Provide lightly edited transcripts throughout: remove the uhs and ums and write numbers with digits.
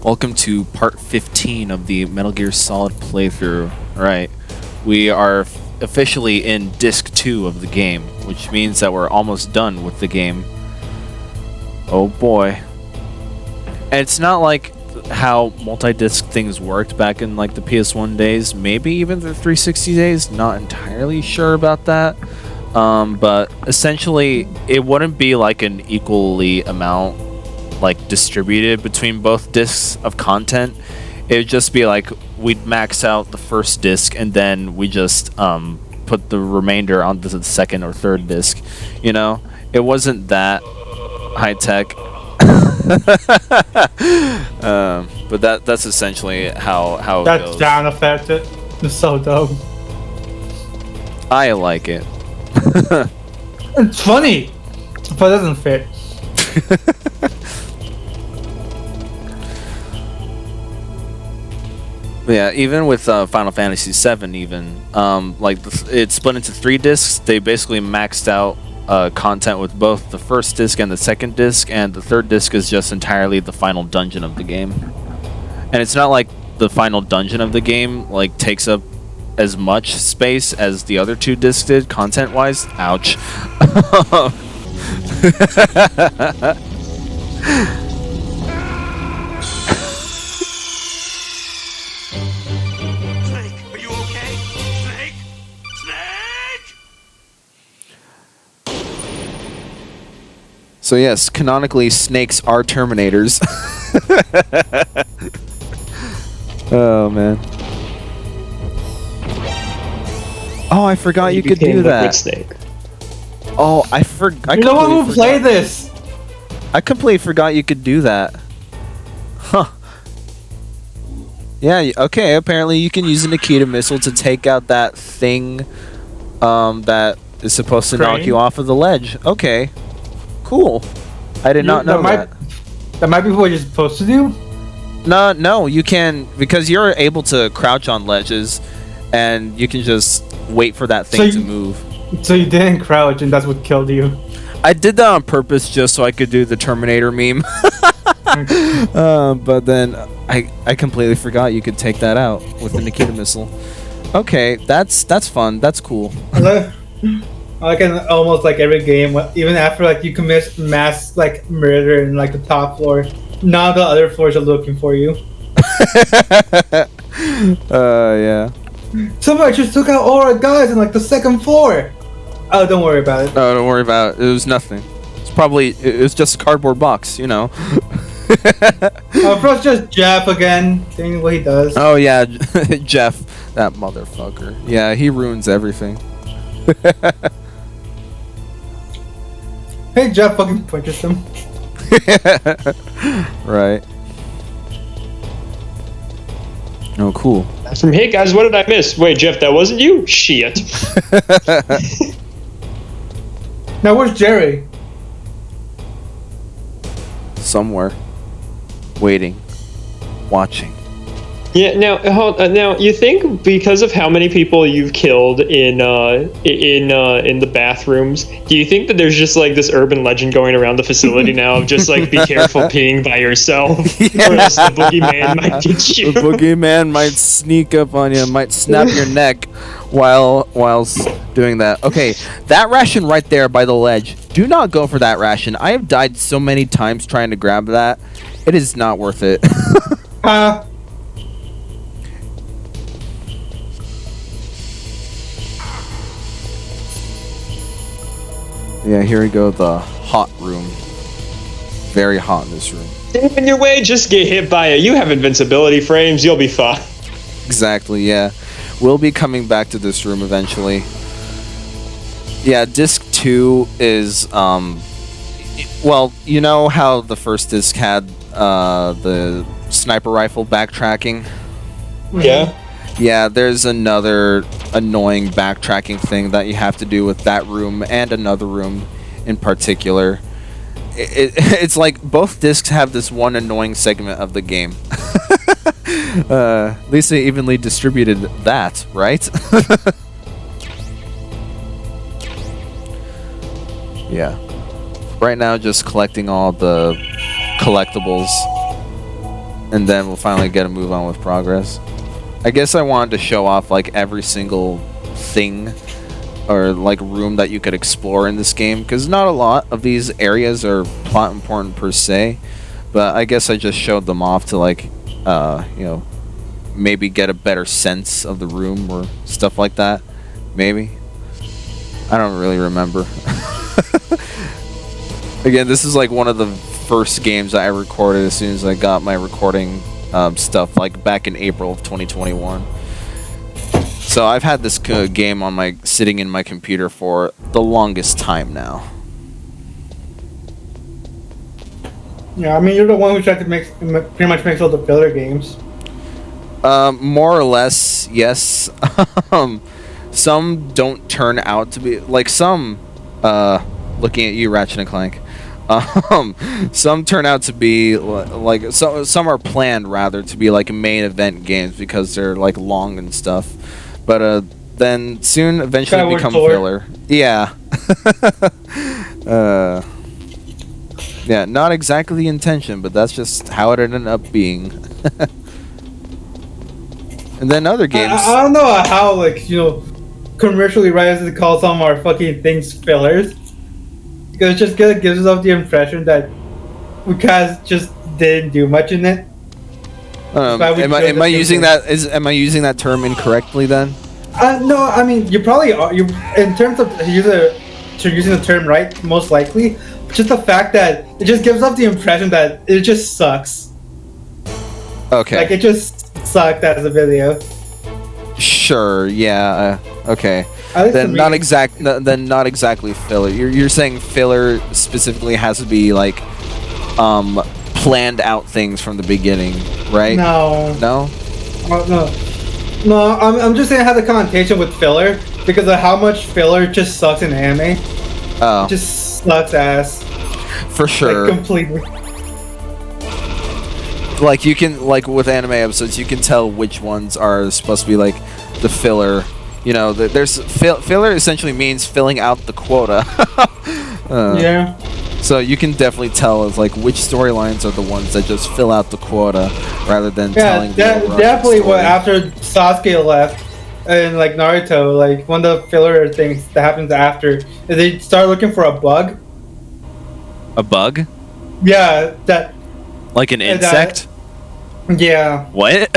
Welcome to part 15 of the Metal Gear Solid playthrough. Alright, we are officially in disc 2 of the game, which means that we're almost done with the game. Oh boy. And it's not like how multi-disc things worked back in like the PS1 days, maybe even the 360 days, not entirely sure about that. But essentially it wouldn't be like an equally amount like distributed between both discs of content. It would just be like we'd max out the first disc and then we just put the remainder on the second or third disc. You know, it wasn't that high tech. But that's essentially how it that goes. sound effect is so dope. I like it. It's funny, but it doesn't fit. Yeah, even with Final Fantasy VII, even like it's split into 3 discs. They basically maxed out content with both the first disc and the second disc, and the third disc is just entirely the final dungeon of the game. And it's not like the final dungeon of the game like takes up as much space as the other 2 discs did content-wise. Ouch. So yes, canonically, snakes are Terminators. Oh man. Oh, I forgot you could do that. Snake. Oh, I forgot. You're the one who played this. I completely forgot you could do that. Huh. Yeah. Okay. Apparently, you can use a Nikita missile to take out that thing that is supposed to knock you off of the ledge. Okay. Cool. I did not know that. That might be what you're supposed to do? No, you can, because you're able to crouch on ledges, and you can just wait for that thing to move. So you didn't crouch, and that's what killed you? I did that on purpose just so I could do the Terminator meme. But then I completely forgot you could take that out with the Nikita missile. Okay, that's fun. That's cool. Like in almost like every game, even after like you commit mass like murder in like the top floor, now the other floors are looking for you. Yeah. Somebody just took out all our guys in like the second floor. Oh, don't worry about it. Oh, don't worry about it. It was nothing. It was just a cardboard box, you know. First just Jeff again, doing what he does. Oh yeah, Jeff, that motherfucker. Yeah, he ruins everything. Hey, Jeff fucking punches him. Right. Oh, cool. From hey guys, what did I miss? Wait, Jeff, that wasn't you? Shit. Now where's Jerry? Somewhere. Waiting. Watching. Yeah. Now you think because of how many people you've killed in the bathrooms, do you think that there's just like this urban legend going around the facility now of just like be careful peeing by yourself, yeah. or else the boogeyman might get you? The boogeyman might sneak up on you, might snap your neck while doing that. Okay, that ration right there by the ledge. Do not go for that ration. I have died so many times trying to grab that. It is not worth it. Yeah, here we go, the hot room. Very hot in this room. Stay in your way, just get hit by it. You have invincibility frames, you'll be fine. Exactly, yeah. We'll be coming back to this room eventually. Yeah, disc 2 is, well, you know how the first disc had the sniper rifle backtracking? Yeah. Yeah, there's another annoying backtracking thing that you have to do with that room and another room in particular. It's like both discs have this one annoying segment of the game. At least they evenly distributed that, right? Yeah. Right now, just collecting all the collectibles. and then we'll finally get a move on with progress. I guess I wanted to show off like every single thing or like room that you could explore in this game, because not a lot of these areas are plot important per se, but I guess I just showed them off to like you know, maybe get a better sense of the room or stuff like that. Maybe, I don't really remember. Again, this is like one of the first games that I recorded as soon as I got my recording stuff, like back in April of 2021. So I've had this game on my sitting in my computer for the longest time now. Yeah, I mean, you're the one who tried to make pretty much makes all the filler games. More or less, yes. Some don't turn out to be like some. Looking at you, Ratchet and Clank. Some turn out to be like some are planned rather to be like main event games because they're like long and stuff. But then soon eventually Skyward become Sword. filler. Yeah. Yeah, not exactly the intention, but that's just how it ended up being. And then other games. I don't know how, like, you know, commercially writers call some of our fucking things fillers. Because it just gives us the impression that we guys just didn't do much in it. Am I using that term incorrectly then? No, I mean, you probably are. You, in terms of using the term right, most likely. Just the fact that it just gives off the impression that it just sucks. Okay. Like, it just sucked as a video. Sure. Yeah. Okay. Then not exactly filler. You're saying filler specifically has to be like planned out things from the beginning, right? No. No. No. I'm just saying it has a connotation with filler because of how much filler just sucks in anime. Oh. It just sucks ass. For sure. Like, completely. Like you can, like with anime episodes, you can tell which ones are supposed to be like the filler. You know, there's filler essentially means filling out the quota. Yeah. So you can definitely tell as like which storylines are the ones that just fill out the quota rather than telling. Yeah, definitely. story. What after Sasuke left and like Naruto, like one of the filler things that happens after is they start looking for a bug. A bug? Yeah, that. Like an insect? Yeah. What?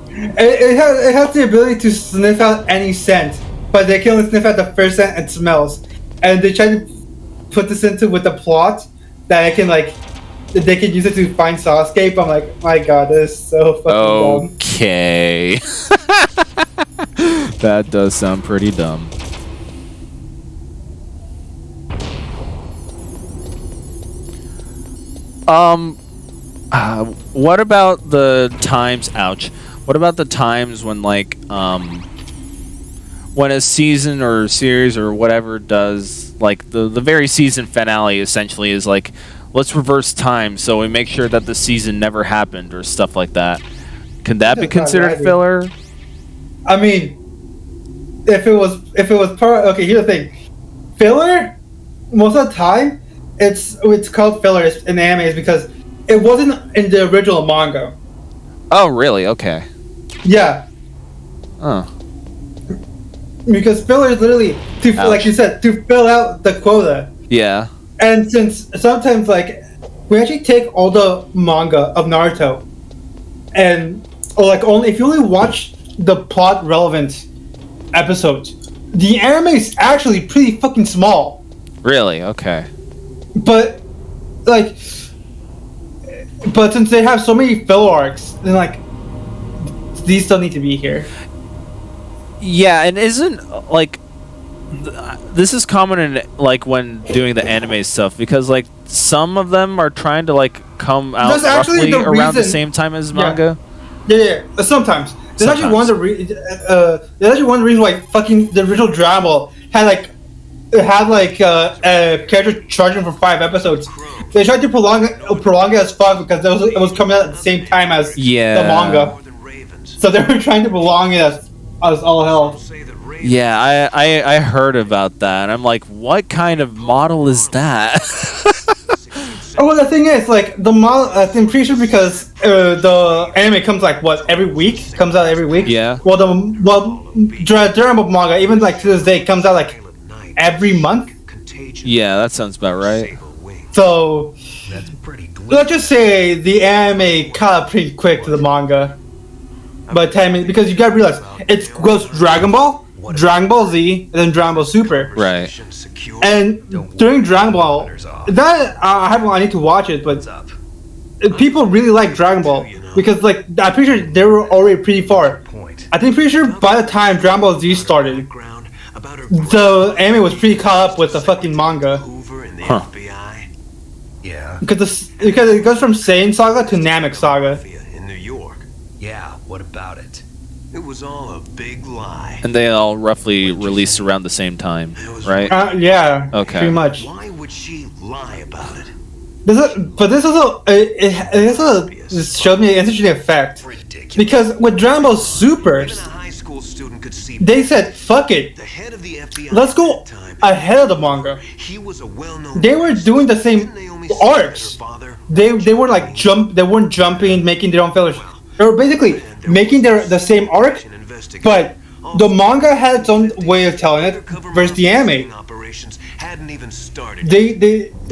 It has the ability to sniff out any scent, but they can only sniff out the first scent and smells. And they try to put this into with the plot that they can use it to find Sasuke. But I'm like, my god, this is so fucking dumb. Okay. That does sound pretty dumb. What about the times? Ouch. What about the times when like when a season or series or whatever does like the very season finale essentially is like, let's reverse time so we make sure that the season never happened or stuff like that. Can that be considered filler? I mean, if it was part. Okay, here's the thing. Filler, most of the time, it's called filler in anime because it wasn't in the original manga. Oh, really? Okay. Yeah. Oh. Because filler is literally to, like you said, to fill out the quota. Yeah. And since sometimes like we actually take all the manga of Naruto, and only if you only watch the plot relevant episodes, the anime is actually pretty fucking small. Really? Okay. But since they have so many filler arcs, then like these still need to be here. Yeah, and isn't like this is common in like when doing the anime stuff because like some of them are trying to like come out roughly around the same time as manga. Yeah. Sometimes there's actually one of the reasons why fucking the original drama had a character charging for 5 episodes. They tried to prolong it as fuck because it was coming out at the same time as the manga. So they were trying to prolong it as all hell. Yeah, I heard about that. I'm like, what kind of model is that? Oh, well, the thing is, like, I'm pretty sure because the anime comes like every week? Comes out every week. Yeah. Well, Dragon Ball manga, even like to this day, comes out like every month. Yeah, that sounds about right. So let's just say the anime caught up pretty quick to the manga. By the time, because you gotta realize it goes Dragon Ball, Dragon Ball Z, and then Dragon Ball Super. Right. And during Dragon Ball, that I need to watch it, but people really like Dragon Ball because, like, I'm pretty sure they were already pretty far. I think pretty sure by the time Dragon Ball Z started, the anime was pretty caught up with the fucking manga. Huh. Because it goes from Saiyan Saga to Namek Saga. In New York. Yeah, what about it? It was all a big lie. And they all roughly released around the same time, right? Yeah. Okay. Pretty much. Why would she lie about it? This also it showed me an interesting effect because with Dragon Ball Super, they said, "Fuck it, let's go ahead of the manga." They were doing the same arcs. They were like they weren't jumping, making their own fillers. They were basically making the same arc, but the manga had its own way of telling it versus the anime.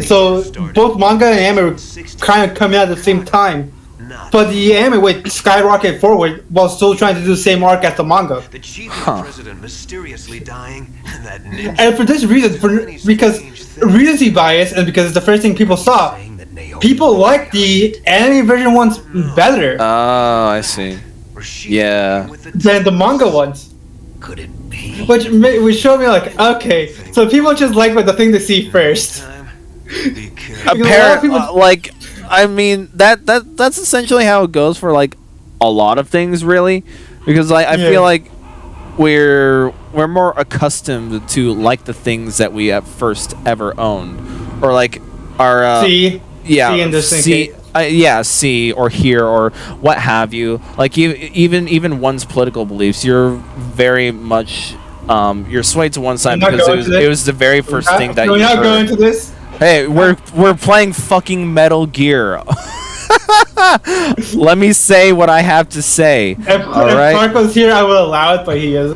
So both manga and anime were kind of coming out at the same time, but the anime would skyrocket forward while still trying to do the same arc as the manga. And for this reason, because recency bias and because it's the first thing people saw, people like the anime version ones better. Oh, I see. Yeah. Than the manga ones. Could it be? Which showed me like, okay, so people just like what the thing they see first. Apparently, like, I mean, that's essentially how it goes for like a lot of things, really, because I feel like we're more accustomed to like the things that we at first ever owned, or like our see in this thing. See or hear or what have you. Like even one's political beliefs, you're very much you're swayed to one side because it was the very first thing that you heard. We're not going to this. Hey, we're playing fucking Metal Gear. Let me say what I have to say. If right? Clark was here, I would allow it, but he is.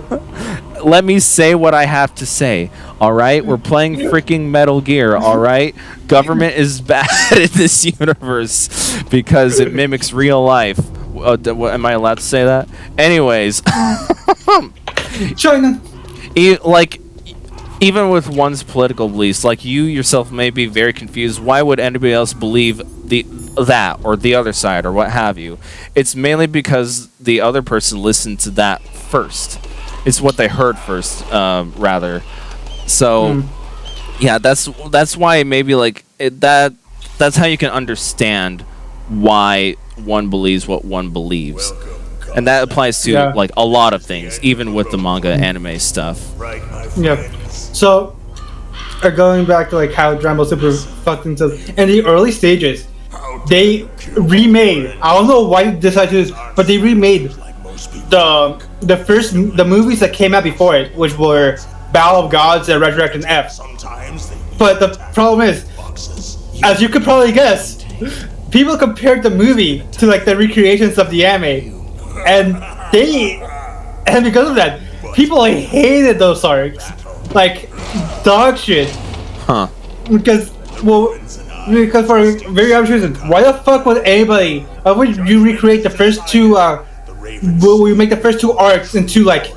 Let me say what I have to say. All right, we're playing freaking Metal Gear. All right, government is bad in this universe because it mimics real life. Am I allowed to say that? Anyways, China. Even with one's political beliefs, like you yourself may be very confused. Why would anybody else believe that or the other side or what have you? It's mainly because the other person listened to that first. It's what they heard first, rather. So, yeah, that's why maybe like that's how you can understand why one believes what one believes, and that applies to like a lot of things, even with the manga anime stuff. Yeah. So, going back to like how Dragon Ball Super fucked into in the early stages, they remade. I don't know why they decided to do this, but they remade the movies that came out before it, which were Battle of Gods and Resurrect and F. But the problem is, as you could probably guess, people compared the movie to like the recreations of the anime, and because of that, people hated those arcs, like dog shit. Huh? Because for a very obvious reason, why the fuck would anybody? Why would you recreate the first two? Will we make the first two arcs into like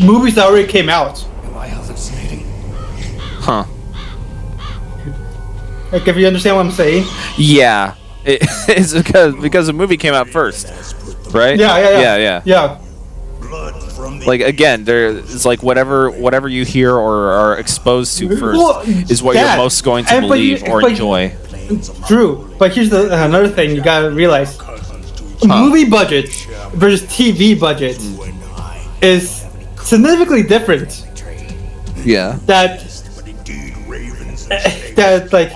movies that already came out? Am I hallucinating? Huh? Like, if you understand what I'm saying? Yeah, it's because the movie came out first, right? Yeah. Like again, it's like whatever you hear or are exposed to first is what you're most going to believe or enjoy. True, but here's another thing you gotta realize: movie budget versus TV budget is significantly different. Yeah. That like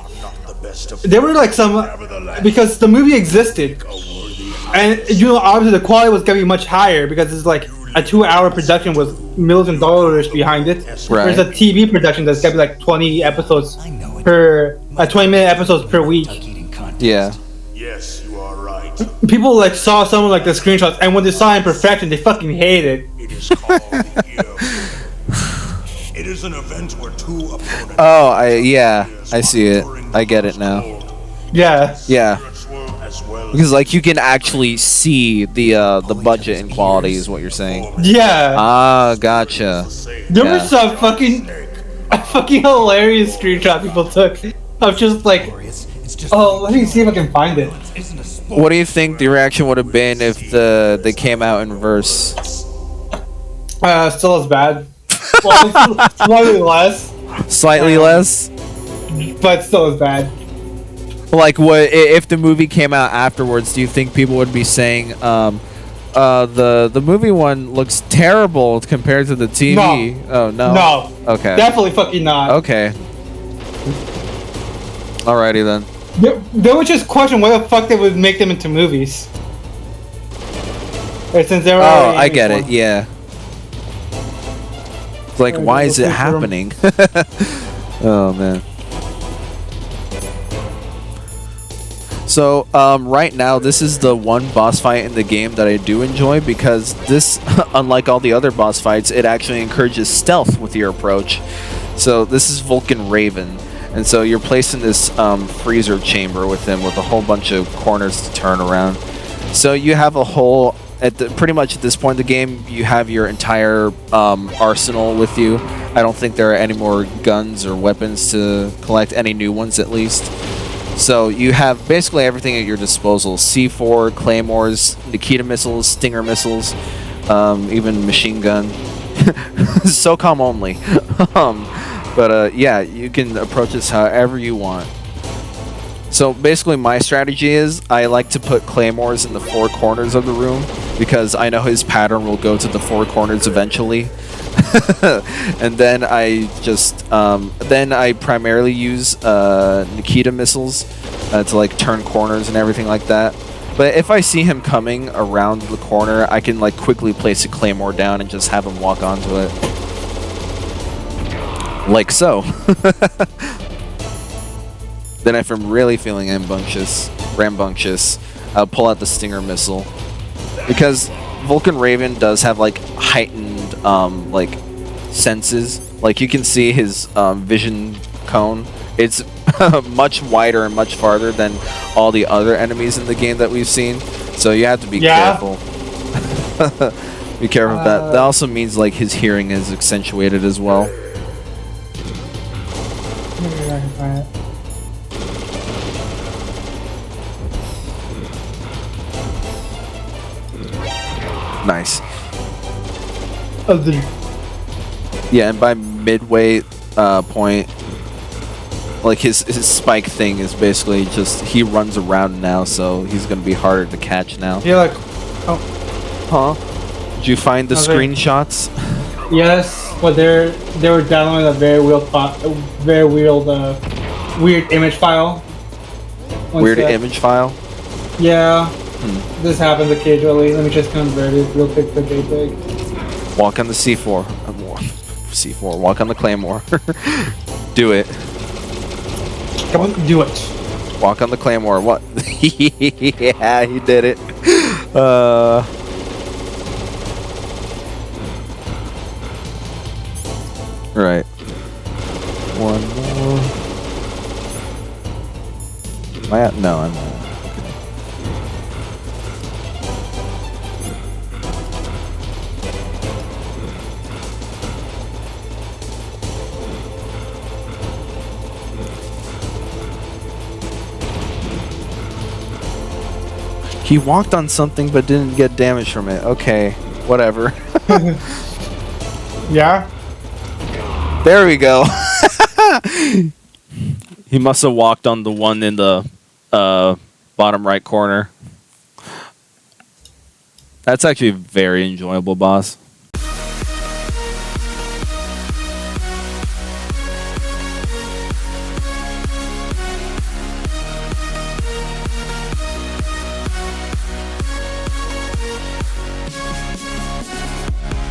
there were like some because the movie existed, and obviously the quality was gonna be much higher because it's like a 2-hour production with millions of dollars behind it. Right. There's a TV production that's gonna be like 20 episodes per at 20-minute episodes per week. Yeah. Yes, you are right. People like saw someone like the screenshots, and when they saw imperfection, they fucking hated. It is called the Year of War. It is an event where two opponents. Oh, I see it. I get it now. Yeah. Yeah. As well Because like you can actually see the budget and quality is what you're saying. Yeah. Ah, gotcha. There Yeah. was some fucking hilarious screenshot people took of just like, oh, let me see if I can find it. What do you think the reaction would have been if they came out in reverse? Still as bad. Well, slightly less, Slightly less? but still as bad. Like what if the movie came out afterwards, do you think people would be saying the movie one looks terrible compared to the TV? No. Oh no. No. Okay. Definitely fucking not. Okay. Alrighty then. They would just question why the fuck they would make them into movies. Or since they were Oh, already I in get one. it. Yeah. It's like, Alright, why we'll is it switch the room. happening? Oh man. So right now, this is the one boss fight in the game that I do enjoy because this, unlike all the other boss fights, it actually encourages stealth with your approach. So this is Vulcan Raven, and so you're placed in this freezer chamber with him with a whole bunch of corners to turn around. So you have a whole, pretty much at this point in the game, you have your entire arsenal with you. I don't think there are any more guns or weapons to collect, any new ones at least. So you have basically everything at your disposal: C4, claymores, Nikita missiles, Stinger missiles, even machine gun. SOCOM only. But yeah, you can approach this however you want. So basically my strategy is I like to put claymores in the four corners of the room because I know his pattern will go to the four corners eventually. And then I just then I primarily use Nikita missiles to like turn corners and everything like that. But if I see him coming around the corner, I can like quickly place a claymore down and just have him walk onto it. Like so. Then if I'm really feeling rambunctious, I'll pull out the Stinger missile. Because Vulcan Raven does have like heightened like senses. Like you can see his vision cone. It's much wider and much farther than all the other enemies in the game that we've seen. So you have to be careful. Be careful of that. That also means like his hearing is accentuated as well. Maybe I can find it. Nice. Yeah, and by midway point, like his spike thing is basically just he runs around now, so he's gonna be harder to catch now. Yeah, like, oh, Huh? Did you find the Okay. screenshots? yes, but they were downloading a very weird image file. One Weird sec. image file? Yeah, this happens occasionally. Let me just convert it real quick to JPEG. Walk on the C4. C4. Walk on the Claymore. Do it. Come on, do it. Walk on the Claymore. What? Yeah, he did it. Right. One more. Am I at? No, I'm not. He walked on something but didn't get damage from it. Okay, whatever. Yeah? There we go. He must have walked on the one in the bottom right corner. That's actually a very enjoyable boss.